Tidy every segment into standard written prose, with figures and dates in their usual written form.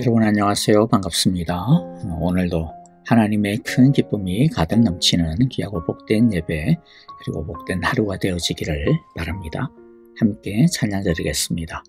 여러분 안녕하세요. 반갑습니다. 오늘도 하나님의 큰 기쁨이 가득 넘치는 귀하고 복된 예배 그리고 복된 하루가 되어지기를 바랍니다. 함께 찬양 드리겠습니다.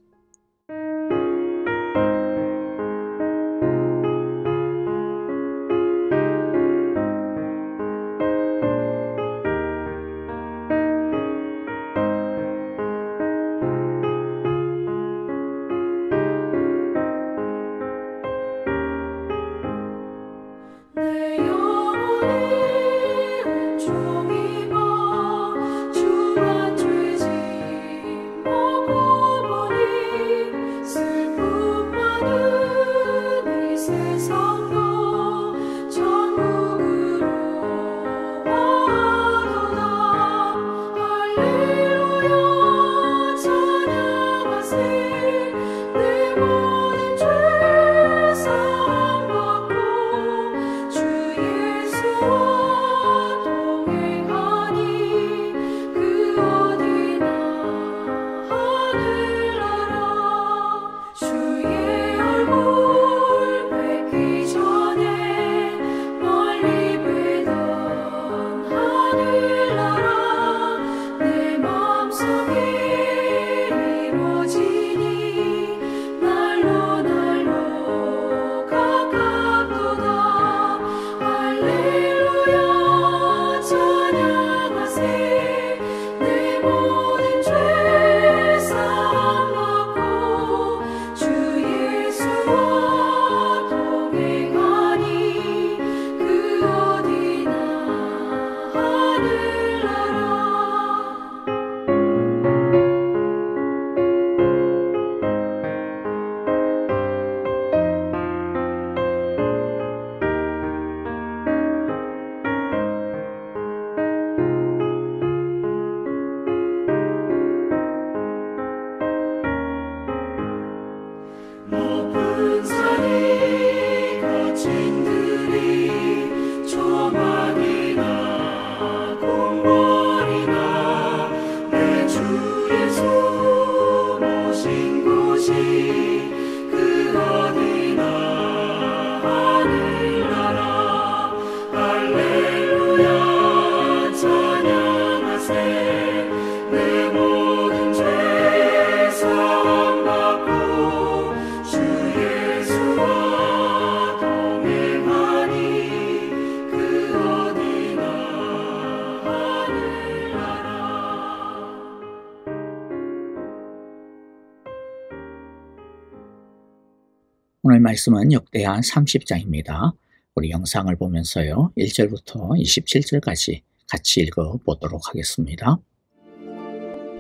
오늘 말씀은 역대하 30장입니다. 우리 영상을 보면서요. 1절부터 27절까지 같이 읽어보도록 하겠습니다.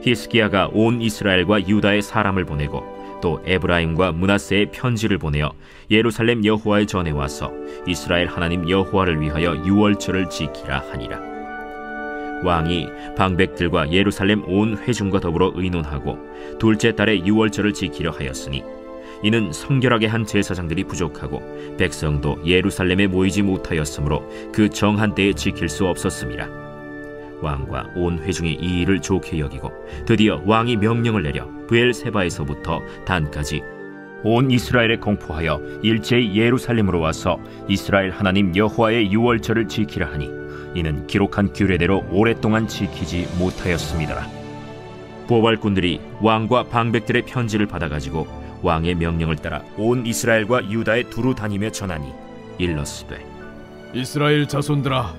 히스기야가 온 이스라엘과 유다의 사람을 보내고 또 에브라임과 므낫세의 편지를 보내어 예루살렘 여호와의 전에 와서 이스라엘 하나님 여호와를 위하여 유월절을 지키라 하니라. 왕이 방백들과 예루살렘 온 회중과 더불어 의논하고 둘째 달에 유월절을 지키려 하였으니 이는 성결하게 한 제사장들이 부족하고 백성도 예루살렘에 모이지 못하였으므로 그 정한 때에 지킬 수 없었음이라. 왕과 온 회중이 이 일을 좋게 여기고 드디어 왕이 명령을 내려 브엘세바에서부터 단까지 온 이스라엘에 공포하여 일제히 예루살렘으로 와서 이스라엘 하나님 여호와의 유월절을 지키라 하니 이는 기록한 규례대로 오랫동안 지키지 못하였음이더라. 보발꾼들이 왕과 방백들의 편지를 받아가지고 왕의 명령을 따라 온 이스라엘과 유다에 두루 다니며 전하니 일렀으되 이스라엘 자손들아,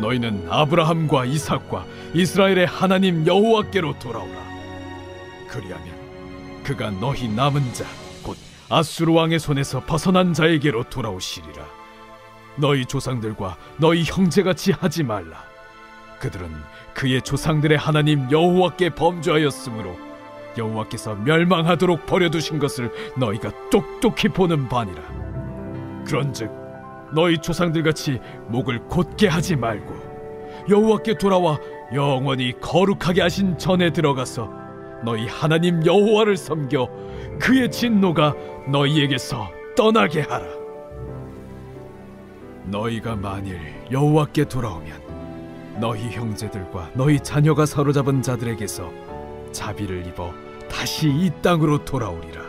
너희는 아브라함과 이삭과 이스라엘의 하나님 여호와께로 돌아오라. 그리하면 그가 너희 남은 자 곧 아수르 왕의 손에서 벗어난 자에게로 돌아오시리라. 너희 조상들과 너희 형제같이 하지 말라. 그들은 그의 조상들의 하나님 여호와께 범죄하였으므로 여호와께서 멸망하도록 버려두신 것을 너희가 똑똑히 보는 바니라. 그런즉 너희 조상들같이 목을 곧게 하지 말고 여호와께 돌아와 영원히 거룩하게 하신 전에 들어가서 너희 하나님 여호와를 섬겨 그의 진노가 너희에게서 떠나게 하라. 너희가 만일 여호와께 돌아오면 너희 형제들과 너희 자녀가 사로잡은 자들에게서 자비를 입어 다시 이 땅으로 돌아오리라.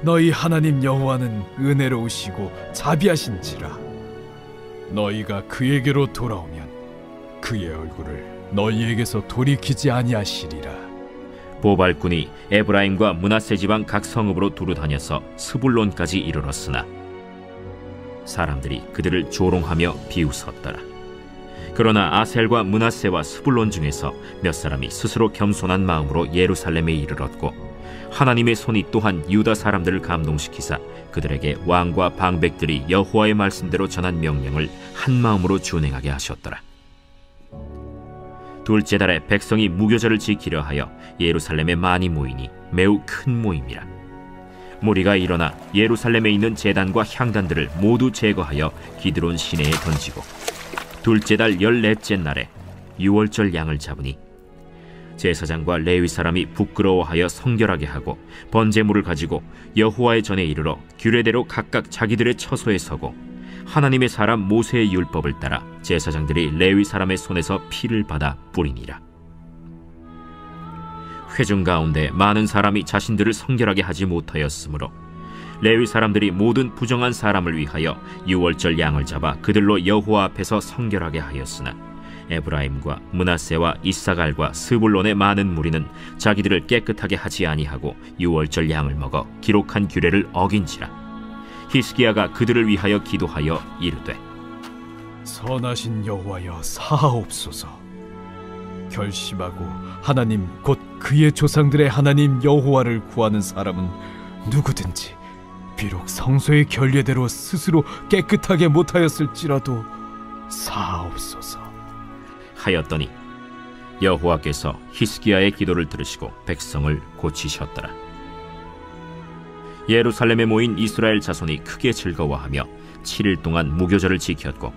너희 하나님 여호와는 은혜로우시고 자비하신지라. 너희가 그에게로 돌아오면 그의 얼굴을 너희에게서 돌이키지 아니하시리라. 보발꾼이 에브라임과 므낫세 지방 각 성읍으로 두루 다녀서 스불론까지 이르렀으나 사람들이 그들을 조롱하며 비웃었더라. 그러나 아셀과 므낫세와 스불론 중에서 몇 사람이 스스로 겸손한 마음으로 예루살렘에 이르렀고 하나님의 손이 또한 유다 사람들을 감동시키사 그들에게 왕과 방백들이 여호와의 말씀대로 전한 명령을 한 마음으로 준행하게 하셨더라. 둘째 달에 백성이 무교절을 지키려 하여 예루살렘에 많이 모이니 매우 큰 모임이라. 무리가 일어나 예루살렘에 있는 제단과 향단들을 모두 제거하여 기드론 시내에 던지고 둘째 달 14째 날에 유월절 양을 잡으니 제사장과 레위 사람이 부끄러워하여 성결하게 하고 번제물을 가지고 여호와의 전에 이르러 규례대로 각각 자기들의 처소에 서고 하나님의 사람 모세의 율법을 따라 제사장들이 레위 사람의 손에서 피를 받아 뿌리니라. 회중 가운데 많은 사람이 자신들을 성결하게 하지 못하였으므로 레위 사람들이 모든 부정한 사람을 위하여 유월절 양을 잡아 그들로 여호와 앞에서 성결하게 하였으나 에브라임과 므낫세와 이사갈과 스불론의 많은 무리는 자기들을 깨끗하게 하지 아니하고 유월절 양을 먹어 기록한 규례를 어긴지라. 히스기야가 그들을 위하여 기도하여 이르되 선하신 여호와여 사하옵소서. 결심하고 하나님 곧 그의 조상들의 하나님 여호와를 구하는 사람은 누구든지 비록 성소의 결례대로 스스로 깨끗하게 못하였을지라도 사하옵소서 하였더니 여호와께서 히스기야의 기도를 들으시고 백성을 고치셨더라. 예루살렘에 모인 이스라엘 자손이 크게 즐거워하며 7일 동안 무교절을 지켰고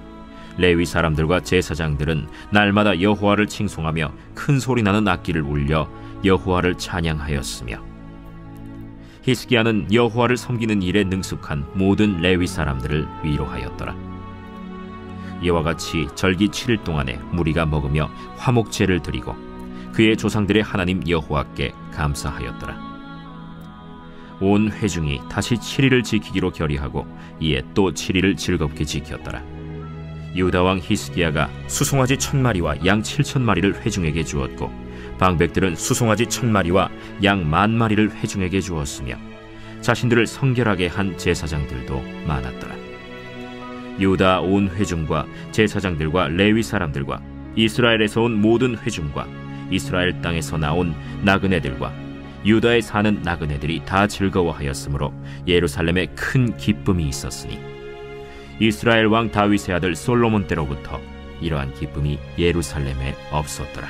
레위 사람들과 제사장들은 날마다 여호와를 칭송하며 큰 소리나는 악기를 울려 여호와를 찬양하였으며 히스기야는 여호와를 섬기는 일에 능숙한 모든 레위 사람들을 위로하였더라. 이와 같이 절기 7일 동안에 무리가 먹으며 화목제를 드리고 그의 조상들의 하나님 여호와께 감사하였더라. 온 회중이 다시 7일을 지키기로 결의하고 이에 또 7일을 즐겁게 지켰더라. 유다 왕 히스기야가 수송아지 1000마리와 양 7000마리를 회중에게 주었고 방백들은 수송아지 1000마리와 양 10,000마리를 회중에게 주었으며 자신들을 성결하게 한 제사장들도 많았더라. 유다 온 회중과 제사장들과 레위 사람들과 이스라엘에서 온 모든 회중과 이스라엘 땅에서 나온 나그네들과 유다에 사는 나그네들이 다 즐거워하였으므로 예루살렘에 큰 기쁨이 있었으니 이스라엘 왕 다윗의 아들 솔로몬 때로부터 이러한 기쁨이 예루살렘에 없었더라.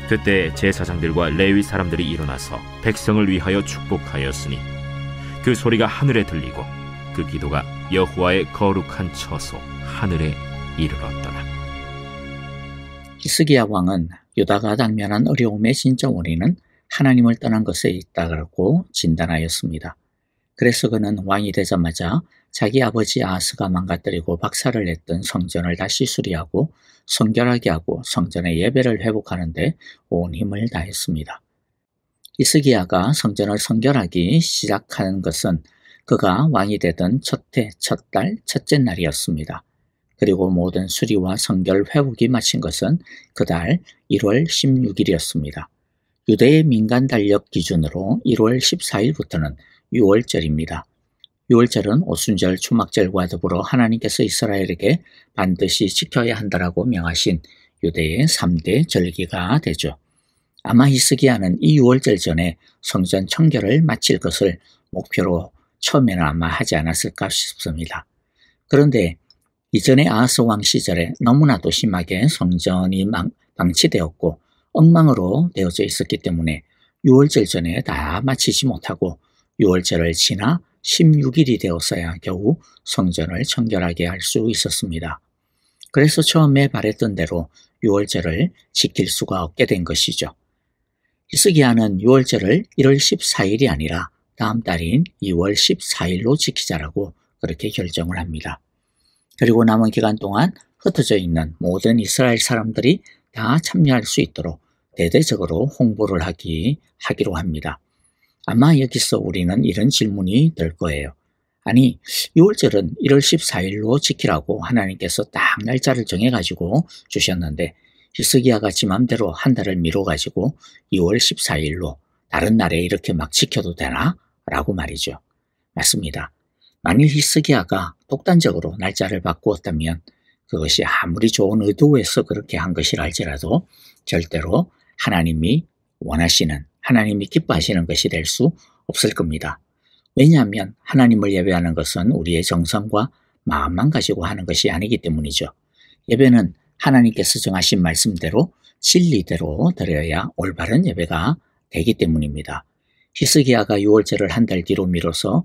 그때 제사장들과 레위 사람들이 일어나서 백성을 위하여 축복하였으니 그 소리가 하늘에 들리고 그 기도가 여호와의 거룩한 처소 하늘에 이르렀더라. 히스기야 왕은 유다가 당면한 어려움의 진짜 원인은 하나님을 떠난 것에 있다고 진단하였습니다. 그래서 그는 왕이 되자마자 자기 아버지 아하스가 망가뜨리고 박살을 냈던 성전을 다시 수리하고 성결하게 하고 성전의 예배를 회복하는 데 온 힘을 다했습니다. 히스기야가 성전을 성결하기 시작한 것은 그가 왕이 되던 첫해 첫달 첫째 날이었습니다. 그리고 모든 수리와 성결 회복이 마친 것은 그달 1월 16일이었습니다. 유대의 민간 달력 기준으로 1월 14일부터는 유월절입니다. 유월절은 오순절, 초막절과 더불어 하나님께서 이스라엘에게 반드시 지켜야 한다라고 명하신 유대의 3대 절기가 되죠. 아마 히스기야는 이 유월절 전에 성전 청결을 마칠 것을 목표로 처음에는 아마 하지 않았을까 싶습니다. 그런데 이전의 아하스 왕 시절에 너무나도 심하게 성전이 방치되었고 엉망으로 되어져 있었기 때문에 유월절 전에 다 마치지 못하고 유월절을 지나 16일이 되었어야 겨우 성전을 청결하게 할 수 있었습니다. 그래서 처음에 말했던 대로 유월절을 지킬 수가 없게 된 것이죠. 히스기야는 유월절을 1월 14일이 아니라 다음 달인 2월 14일로 지키자라고 그렇게 결정을 합니다. 그리고 남은 기간 동안 흩어져 있는 모든 이스라엘 사람들이 다 참여할 수 있도록 대대적으로 홍보를 하기로 합니다. 아마 여기서 우리는 이런 질문이 들 거예요. 아니, 유월절은 1월 14일로 지키라고 하나님께서 딱 날짜를 정해가지고 주셨는데 히스기야가 지 맘대로 한 달을 미뤄가지고 2월 14일로 다른 날에 이렇게 막 지켜도 되나? 라고 말이죠. 맞습니다. 만일 히스기야가 독단적으로 날짜를 바꾸었다면 그것이 아무리 좋은 의도에서 그렇게 한 것이랄지라도 절대로 하나님이 원하시는, 하나님이 기뻐하시는 것이 될 수 없을 겁니다. 왜냐하면 하나님을 예배하는 것은 우리의 정성과 마음만 가지고 하는 것이 아니기 때문이죠. 예배는 하나님께서 정하신 말씀대로 진리대로 드려야 올바른 예배가 되기 때문입니다. 히스기야가 유월절을 한 달 뒤로 미뤄서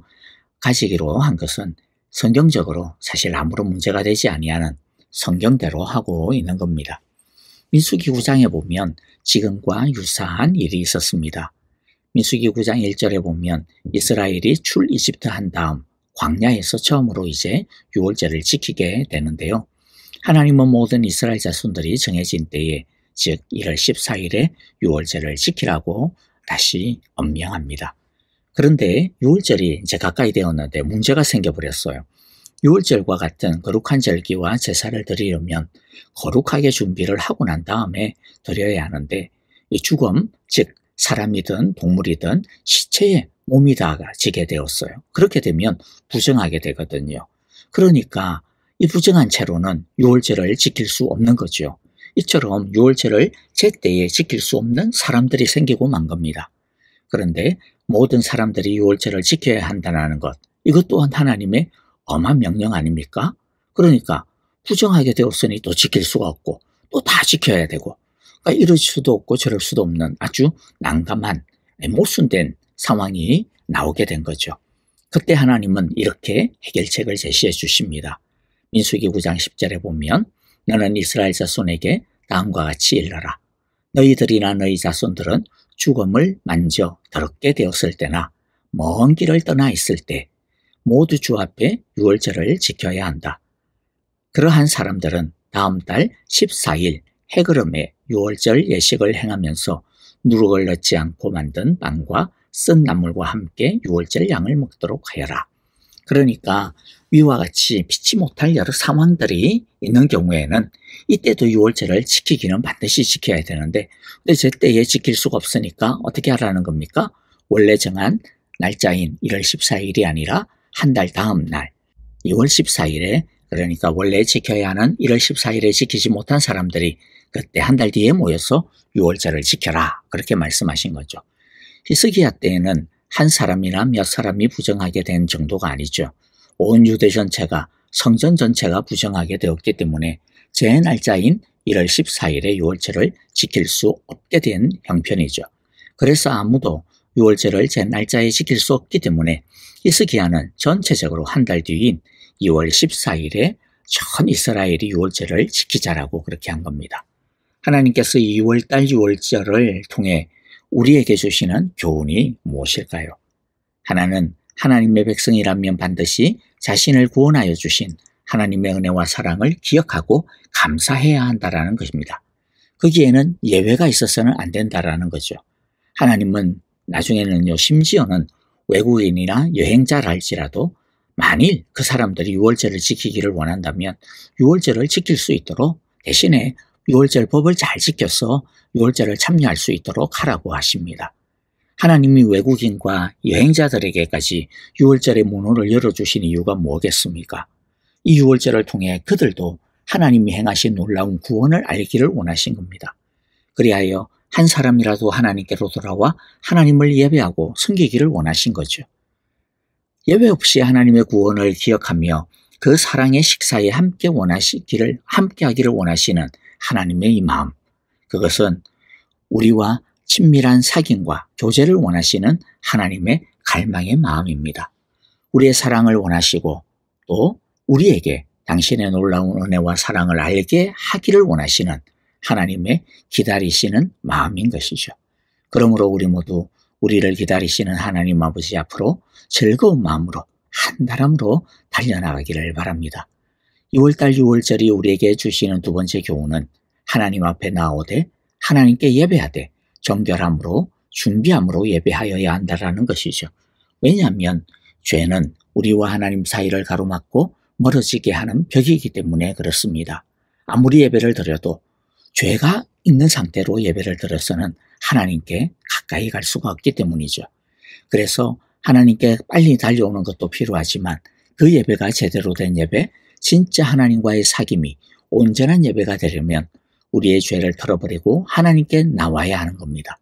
가지기로 한 것은 성경적으로 사실 아무런 문제가 되지 아니하는 성경대로 하고 있는 겁니다. 민수기 9장에 보면 지금과 유사한 일이 있었습니다. 민수기 9장 1절에 보면 이스라엘이 출 이집트 한 다음 광야에서 처음으로 이제 유월절을 지키게 되는데요. 하나님은 모든 이스라엘 자손들이 정해진 때에 즉 1월 14일에 유월절을 지키라고 다시 엄명합니다. 그런데 유월절이 이제 가까이 되었는데 문제가 생겨버렸어요. 유월절과 같은 거룩한 절기와 제사를 드리려면 거룩하게 준비를 하고 난 다음에 드려야 하는데 이 죽음, 즉 사람이든 동물이든 시체에 몸이 닿아지게 되었어요. 그렇게 되면 부정하게 되거든요. 그러니까 이 부정한 채로는 유월절을 지킬 수 없는 거죠. 이처럼 유월절을 제때에 지킬 수 없는 사람들이 생기고 만 겁니다. 그런데 모든 사람들이 유월절을 지켜야 한다는 것, 이것 또한 하나님의 엄한 명령 아닙니까? 그러니까 부정하게 되었으니 또 지킬 수가 없고 또 다 지켜야 되고 그러니까 이럴 수도 없고 저럴 수도 없는 아주 난감한 모순된 상황이 나오게 된 거죠. 그때 하나님은 이렇게 해결책을 제시해 주십니다. 민수기 9장 10절에 보면 너는 이스라엘 자손에게 다음과 같이 일러라. 너희들이나 너희 자손들은 죽음을 만져 더럽게 되었을 때나 먼 길을 떠나 있을 때 모두 주 앞에 유월절을 지켜야 한다. 그러한 사람들은 다음 달 14일 해그름에 유월절 예식을 행하면서 누룩을 넣지 않고 만든 빵과 쓴 나물과 함께 유월절 양을 먹도록 하여라. 그러니까 위와 같이 피치 못할 여러 상황들이 있는 경우에는 이때도 유월절을 지키기는 반드시 지켜야 되는데 근데 제때에 지킬 수가 없으니까 어떻게 하라는 겁니까? 원래 정한 날짜인 1월 14일이 아니라 한 달 다음 날 2월 14일에 그러니까 원래 지켜야 하는 1월 14일에 지키지 못한 사람들이 그때 한 달 뒤에 모여서 유월절을 지켜라 그렇게 말씀하신 거죠. 히스기야 때에는 한 사람이나 몇 사람이 부정하게 된 정도가 아니죠. 온 유대 전체가 성전 전체가 부정하게 되었기 때문에 제 날짜인 1월 14일에 유월절을 지킬 수 없게 된 형편이죠. 그래서 아무도 유월절을 제 날짜에 지킬 수 없기 때문에 히스기야는 전체적으로 한 달 뒤인 2월 14일에 전 이스라엘이 유월절을 지키자라고 그렇게 한 겁니다. 하나님께서 2월달 유월절을 통해 우리에게 주시는 교훈이 무엇일까요? 하나는 하나님의 백성이라면 반드시 자신을 구원하여 주신 하나님의 은혜와 사랑을 기억하고 감사해야 한다는 것입니다. 거기에는 예외가 있어서는 안 된다는 거죠. 하나님은 나중에는요, 심지어는 외국인이나 여행자랄지라도 만일 그 사람들이 유월절을 지키기를 원한다면 유월절을 지킬 수 있도록 대신에 유월절 법을 잘 지켜서 유월절을 참여할 수 있도록 하라고 하십니다. 하나님이 외국인과 여행자들에게까지 유월절의 문호를 열어주신 이유가 뭐겠습니까? 이 유월절을 통해 그들도 하나님이 행하신 놀라운 구원을 알기를 원하신 겁니다. 그리하여 한 사람이라도 하나님께로 돌아와 하나님을 예배하고 섬기기를 원하신 거죠. 예배 없이 하나님의 구원을 기억하며 그 사랑의 식사에 함께하기를 원하시는 하나님의 이 마음, 그것은 우리와 친밀한 사귐과 교제를 원하시는 하나님의 갈망의 마음입니다. 우리의 사랑을 원하시고 또 우리에게 당신의 놀라운 은혜와 사랑을 알게 하기를 원하시는 하나님의 기다리시는 마음인 것이죠. 그러므로 우리 모두 우리를 기다리시는 하나님 아버지 앞으로 즐거운 마음으로 한달함으로 달려나가기를 바랍니다. 2월달 유월절이 우리에게 주시는 두 번째 교훈은 하나님 앞에 나오되 하나님께 예배하되 정결함으로 준비함으로 예배하여야 한다라는 것이죠. 왜냐하면 죄는 우리와 하나님 사이를 가로막고 멀어지게 하는 벽이기 때문에 그렇습니다. 아무리 예배를 드려도 죄가 있는 상태로 예배를 드려서는 하나님께 가까이 갈 수가 없기 때문이죠. 그래서 하나님께 빨리 달려오는 것도 필요하지만 그 예배가 제대로 된 예배, 진짜 하나님과의 사귐이 온전한 예배가 되려면 우리의 죄를 털어버리고 하나님께 나와야 하는 겁니다.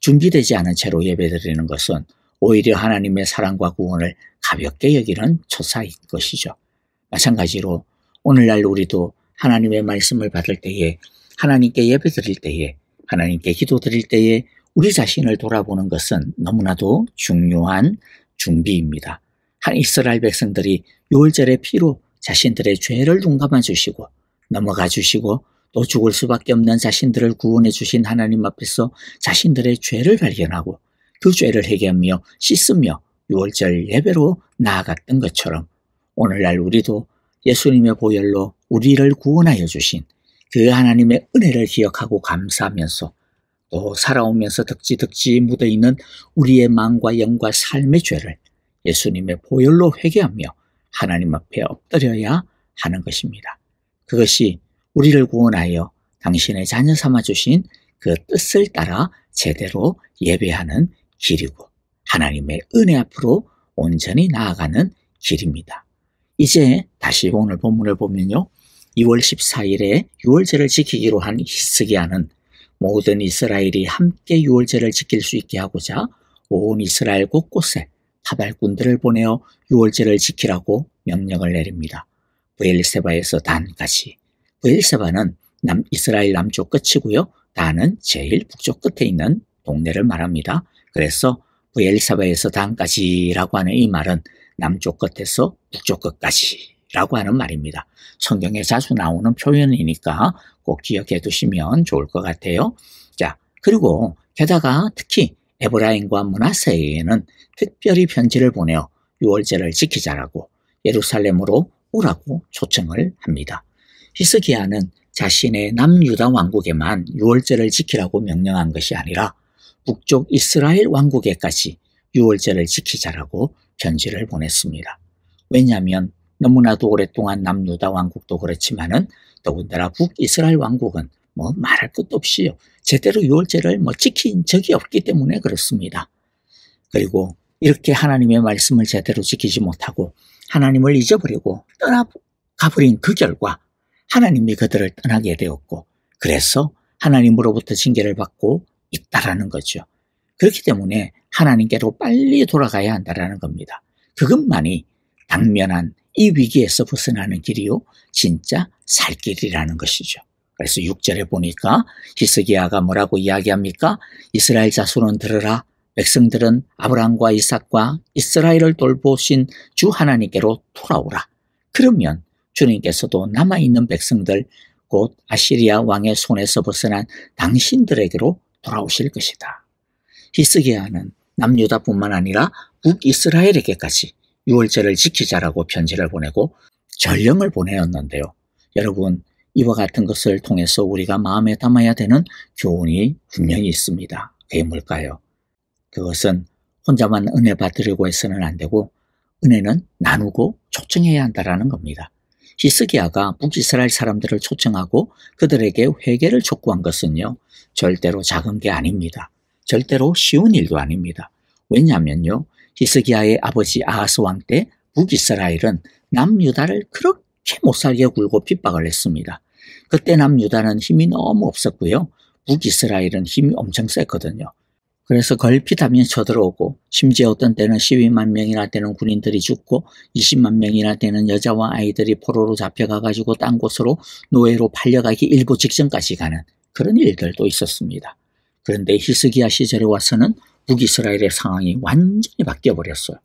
준비되지 않은 채로 예배드리는 것은 오히려 하나님의 사랑과 구원을 가볍게 여기는 초사인 것이죠. 마찬가지로 오늘날 우리도 하나님의 말씀을 받을 때에, 하나님께 예배드릴 때에, 하나님께 기도드릴 때에 우리 자신을 돌아보는 것은 너무나도 중요한 준비입니다. 한 이스라엘 백성들이 유월절의 피로 자신들의 죄를 눈감아 주시고 넘어가 주시고 또 죽을 수밖에 없는 자신들을 구원해 주신 하나님 앞에서 자신들의 죄를 발견하고 그 죄를 회개하며 씻으며 유월절 예배로 나아갔던 것처럼 오늘날 우리도 예수님의 보혈로 우리를 구원하여 주신 그 하나님의 은혜를 기억하고 감사하면서 또 살아오면서 덕지덕지 묻어있는 우리의 마음과 영과 삶의 죄를 예수님의 보혈로 회개하며 하나님 앞에 엎드려야 하는 것입니다. 그것이 우리를 구원하여 당신의 자녀 삼아주신 그 뜻을 따라 제대로 예배하는 길이고 하나님의 은혜 앞으로 온전히 나아가는 길입니다. 이제 다시 오늘 본문을 보면요. 2월 14일에 유월절을 지키기로 한 히스기야는 모든 이스라엘이 함께 유월절을 지킬 수 있게 하고자 온 이스라엘 곳곳에 타발꾼들을 보내어 유월절을 지키라고 명령을 내립니다. 브엘세바에서 단까지. 브엘세바는 이스라엘 남쪽 끝이고요. 단은 제일 북쪽 끝에 있는 동네를 말합니다. 그래서 브엘세바에서 단까지라고 하는 이 말은 남쪽 끝에서 북쪽 끝까지라고 하는 말입니다. 성경에 자주 나오는 표현이니까 꼭 기억해 두시면 좋을 것 같아요. 자, 그리고 게다가 특히 에브라임과 므낫세에게는 특별히 편지를 보내어 유월절을 지키자라고 예루살렘으로 오라고 초청을 합니다. 히스기야는 자신의 남유다 왕국에만 유월절을 지키라고 명령한 것이 아니라 북쪽 이스라엘 왕국에까지 유월절을 지키자라고 편지를 보냈습니다. 왜냐하면 너무나도 오랫동안 남유다 왕국도 그렇지만은 더군다나 북이스라엘 왕국은 말할 것도 없이 제대로 유월절을 지킨 적이 없기 때문에 그렇습니다. 그리고 이렇게 하나님의 말씀을 제대로 지키지 못하고 하나님을 잊어버리고 떠나가버린 그 결과 하나님이 그들을 떠나게 되었고 그래서 하나님으로부터 징계를 받고 있다라는 거죠. 그렇기 때문에 하나님께로 빨리 돌아가야 한다라는 겁니다. 그것만이 당면한 이 위기에서 벗어나는 길이요 진짜 살 길이라는 것이죠. 그래서 6절에 보니까 히스기야가 뭐라고 이야기합니까? 이스라엘 자손은 들으라. 백성들은 아브라함과 이삭과 이스라엘을 돌보신 주 하나님께로 돌아오라. 그러면 주님께서도 남아있는 백성들 곧 아시리아 왕의 손에서 벗어난 당신들에게로 돌아오실 것이다. 히스기야는 남유다뿐만 아니라 북이스라엘에게까지 유월절을 지키자라고 편지를 보내고 전령을 보내었는데요. 여러분, 이와 같은 것을 통해서 우리가 마음에 담아야 되는 교훈이 분명히 있습니다. 그게 뭘까요? 그것은 혼자만 은혜 받으려고 해서는 안 되고 은혜는 나누고 초청해야 한다는 겁니다. 히스기야가 북이스라엘 사람들을 초청하고 그들에게 회개를 촉구한 것은요. 절대로 작은 게 아닙니다. 절대로 쉬운 일도 아닙니다. 왜냐하면요. 히스기야의 아버지 아하스 왕 때 북이스라엘은 남유다를 그렇게 못살게 굴고 핍박을 했습니다. 그때 남유다는 힘이 너무 없었고요. 북이스라엘은 힘이 엄청 셌거든요. 그래서 걸핏하면 쳐들어오고 심지어 어떤 때는 12만 명이나 되는 군인들이 죽고 20만 명이나 되는 여자와 아이들이 포로로 잡혀가가지고 딴 곳으로 노예로 팔려가기 일보 직전까지 가는 그런 일들도 있었습니다. 그런데 히스기야 시절에 와서는 북이스라엘의 상황이 완전히 바뀌어버렸어요.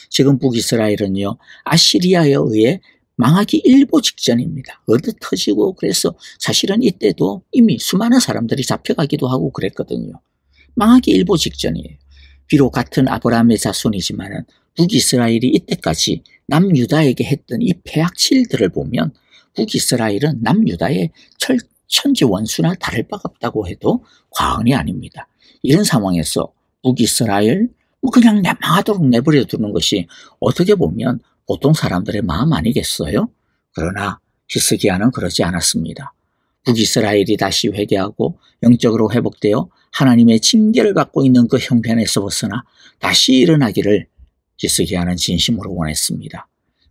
지금 북이스라엘은요. 아시리아에 의해 망하기 일보 직전입니다. 얻어터지고 그래서 사실은 이때도 이미 수많은 사람들이 잡혀가기도 하고 그랬거든요. 망하기 일보 직전이에요. 비록 같은 아브라함의 자손이지만은 북이스라엘이 이때까지 남유다에게 했던 이 폐악질들을 보면 북이스라엘은 남유다의 천지 원수나 다를 바가 없다고 해도 과언이 아닙니다. 이런 상황에서 북이스라엘 그냥 망하도록 내버려 두는 것이 어떻게 보면 보통 사람들의 마음 아니겠어요? 그러나 히스기야는 그러지 않았습니다. 북이스라엘이 다시 회개하고 영적으로 회복되어 하나님의 징계를 받고 있는 그 형편에서 벗어나 다시 일어나기를 히스기야는 진심으로 원했습니다.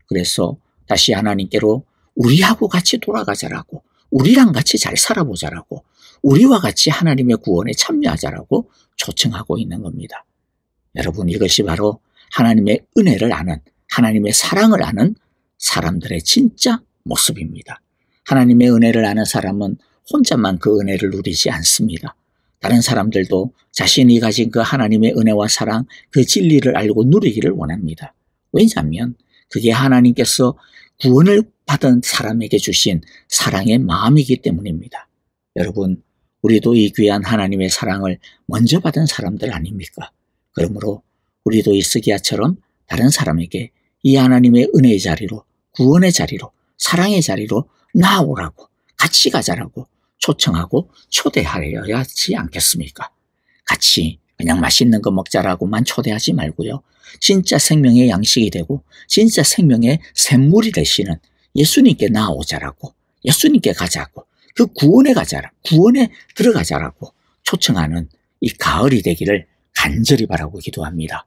그래서 다시 하나님께로 우리하고 같이 돌아가자라고, 우리랑 같이 잘 살아보자라고, 우리와 같이 하나님의 구원에 참여하자라고 초청하고 있는 겁니다. 여러분, 이것이 바로 하나님의 은혜를 아는, 하나님의 사랑을 아는 사람들의 진짜 모습입니다. 하나님의 은혜를 아는 사람은 혼자만 그 은혜를 누리지 않습니다. 다른 사람들도 자신이 가진 그 하나님의 은혜와 사랑, 그 진리를 알고 누리기를 원합니다. 왜냐하면 그게 하나님께서 구원을 받은 사람에게 주신 사랑의 마음이기 때문입니다. 여러분, 우리도 이 귀한 하나님의 사랑을 먼저 받은 사람들 아닙니까? 그러므로 우리도 히스기야처럼 다른 사람에게 이 하나님의 은혜의 자리로, 구원의 자리로, 사랑의 자리로 나오라고, 같이 가자라고 초청하고 초대하여야 하지 않겠습니까? 같이 그냥 맛있는 거 먹자라고만 초대하지 말고요. 진짜 생명의 양식이 되고 진짜 생명의 샘물이 되시는 예수님께 나오자라고, 예수님께 가자고, 그 구원에 가자라, 구원에 들어가자라고 초청하는 이 가을이 되기를 간절히 바라고 기도합니다.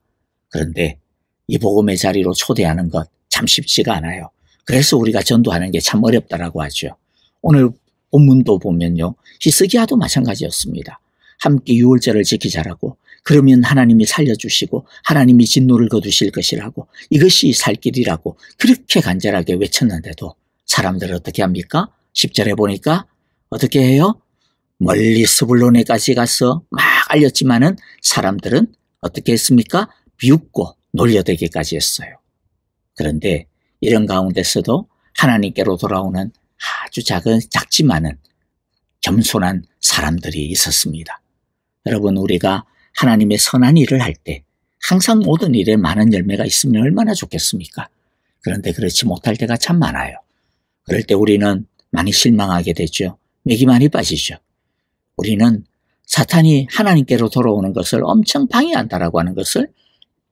그런데 이 복음의 자리로 초대하는 것 참 쉽지가 않아요. 그래서 우리가 전도하는 게 참 어렵다라고 하죠. 오늘 본문도 보면요, 히스기야도 마찬가지였습니다. 함께 유월절을 지키자라고, 그러면 하나님이 살려주시고 하나님이 진노를 거두실 것이라고, 이것이 살 길이라고 그렇게 간절하게 외쳤는데도 사람들은 어떻게 합니까? 10절에 보니까 어떻게 해요? 멀리 스불론에까지 가서 막 알렸지만은 사람들은 어떻게 했습니까? 비웃고 놀려대기까지 했어요. 그런데 이런 가운데서도 하나님께로 돌아오는 아주 작지만은 겸손한 사람들이 있었습니다. 여러분, 우리가 하나님의 선한 일을 할 때 항상 모든 일에 많은 열매가 있으면 얼마나 좋겠습니까? 그런데 그렇지 못할 때가 참 많아요. 그럴 때 우리는 많이 실망하게 되죠. 맥이 많이 빠지죠. 우리는 사탄이 하나님께로 돌아오는 것을 엄청 방해한다라고 하는 것을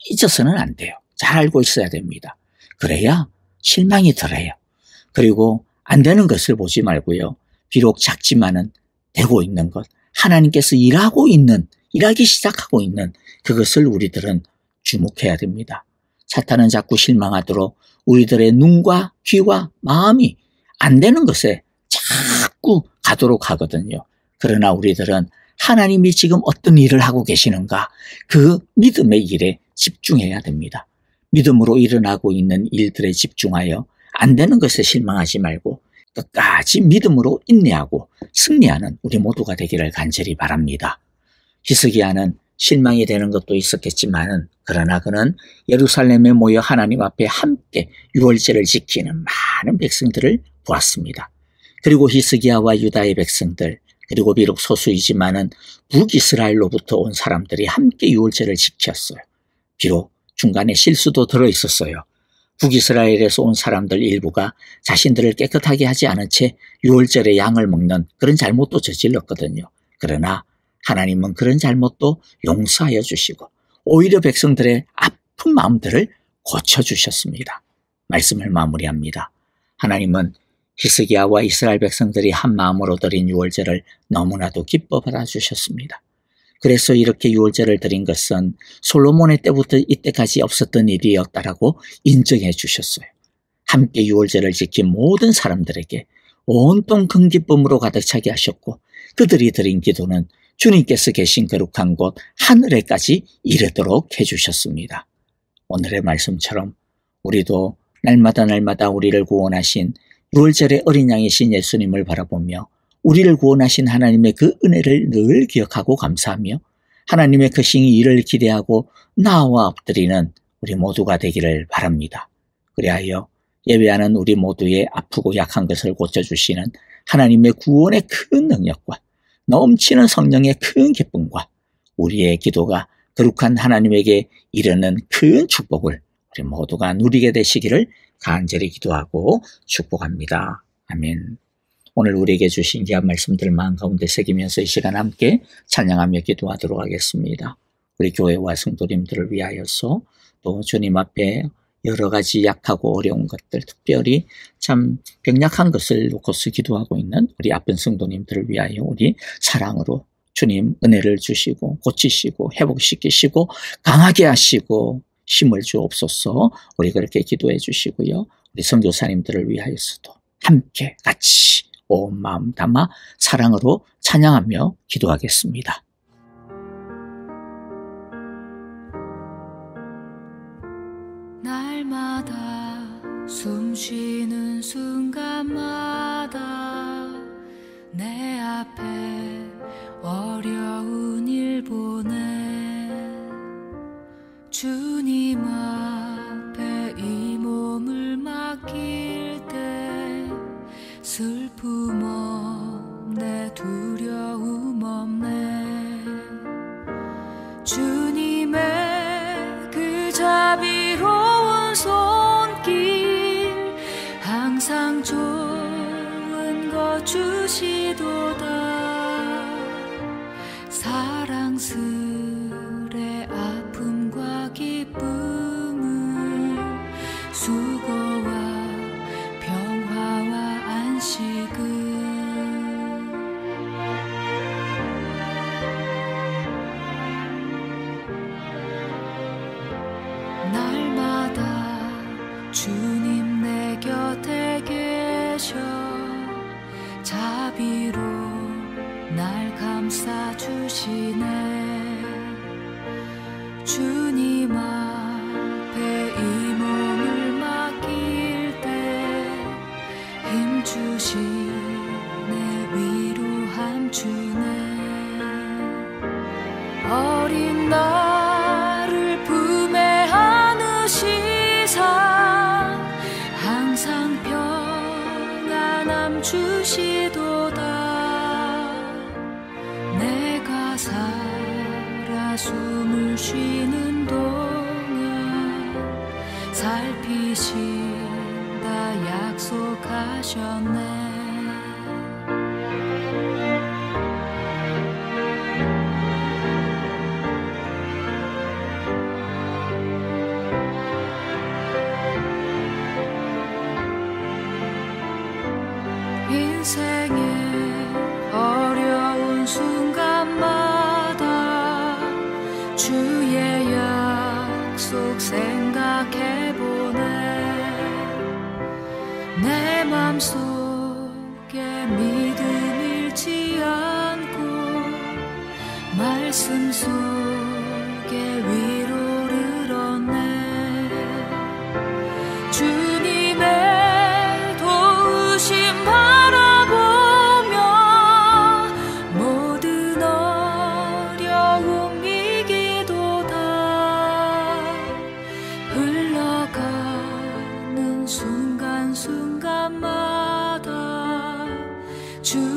잊어서는 안 돼요. 잘 알고 있어야 됩니다. 그래야 실망이 덜해요. 그리고 안 되는 것을 보지 말고요. 비록 작지만은 되고 있는 것, 하나님께서 일하기 시작하고 있는 그것을 우리들은 주목해야 됩니다. 사탄은 자꾸 실망하도록 우리들의 눈과 귀와 마음이 안 되는 것에 자꾸 가도록 하거든요. 그러나 우리들은 하나님이 지금 어떤 일을 하고 계시는가, 그 믿음의 일에 집중해야 됩니다. 믿음으로 일어나고 있는 일들에 집중하여 안 되는 것에 실망하지 말고 끝까지 믿음으로 인내하고 승리하는 우리 모두가 되기를 간절히 바랍니다. 히스기야는 실망이 되는 것도 있었겠지만은, 그러나 그는 예루살렘에 모여 하나님 앞에 함께 유월절을 지키는 많은 백성들을 보았습니다. 그리고 히스기야와 유다의 백성들, 그리고 비록 소수이지만은 북이스라엘로부터 온 사람들이 함께 유월절을 지켰어요. 비록 중간에 실수도 들어있었어요. 북이스라엘에서 온 사람들 일부가 자신들을 깨끗하게 하지 않은 채 유월절에 양을 먹는 그런 잘못도 저질렀거든요. 그러나 하나님은 그런 잘못도 용서하여 주시고 오히려 백성들의 아픈 마음들을 고쳐주셨습니다. 말씀을 마무리합니다. 하나님은 히스기야와 이스라엘 백성들이 한 마음으로 드린 유월절을 너무나도 기뻐 받아주셨습니다. 그래서 이렇게 유월절을 드린 것은 솔로몬의 때부터 이때까지 없었던 일이었다라고 인정해 주셨어요. 함께 유월절을 지킨 모든 사람들에게 온통 큰 기쁨으로 가득 차게 하셨고, 그들이 드린 기도는 주님께서 계신 거룩한 곳 하늘에까지 이르도록 해주셨습니다. 오늘의 말씀처럼 우리도 날마다 우리를 구원하신 유월절의 어린 양이신 예수님을 바라보며 우리를 구원하신 하나님의 그 은혜를 늘 기억하고 감사하며 하나님의 그 일을 기대하고 나와 엎드리는 우리 모두가 되기를 바랍니다. 그리하여 예배하는 우리 모두의 아프고 약한 것을 고쳐주시는 하나님의 구원의 큰 능력과 넘치는 성령의 큰 기쁨과 우리의 기도가 거룩한 하나님에게 이르는 큰 축복을 우리 모두가 누리게 되시기를 간절히 기도하고 축복합니다. 아멘. 오늘 우리에게 주신 귀한 말씀들 마음 가운데 새기면서 이 시간 함께 찬양하며 기도하도록 하겠습니다. 우리 교회와 성도님들을 위하여서 또 주님 앞에 여러 가지 약하고 어려운 것들, 특별히 참 병약한 것을 놓고서 기도하고 있는 우리 아픈 성도님들을 위하여 우리 사랑으로 주님 은혜를 주시고 고치시고 회복시키시고 강하게 하시고 힘을 주옵소서. 우리 그렇게 기도해 주시고요. 우리 선교사님들을 위하여서도 함께 같이 온 마음 담아 사랑으로 찬양하며 기도하겠습니다. 날마다 숨쉬는 순간마다 내 앞에 어려운 일 보내 주님 앞에 이 몸을 맡길 때 슬픔 없네 두려움 없네 주님의 그 자비로운 손길 항상 좋은 것 주시도다 사랑스레 아픔과 기쁨을 수고와 평화와 안식을 날마다 주님 내 곁에 계셔 자비로 날 감싸주시네 주님 앞에 이 몸을 맡길 때 힘주시네 위로함 주네 어린 나를 품에 안으시사 항상 평안함 주시도다 내가 살아 숨을 쉬는 동안 살피신다 약속하셨네 인생의 어려운 순간마다 주의 약속 생각해보네 내 맘속에 믿음 잃지 않고 말씀 속에 위로를 얻네 주님의 도우심 순간순간마다 주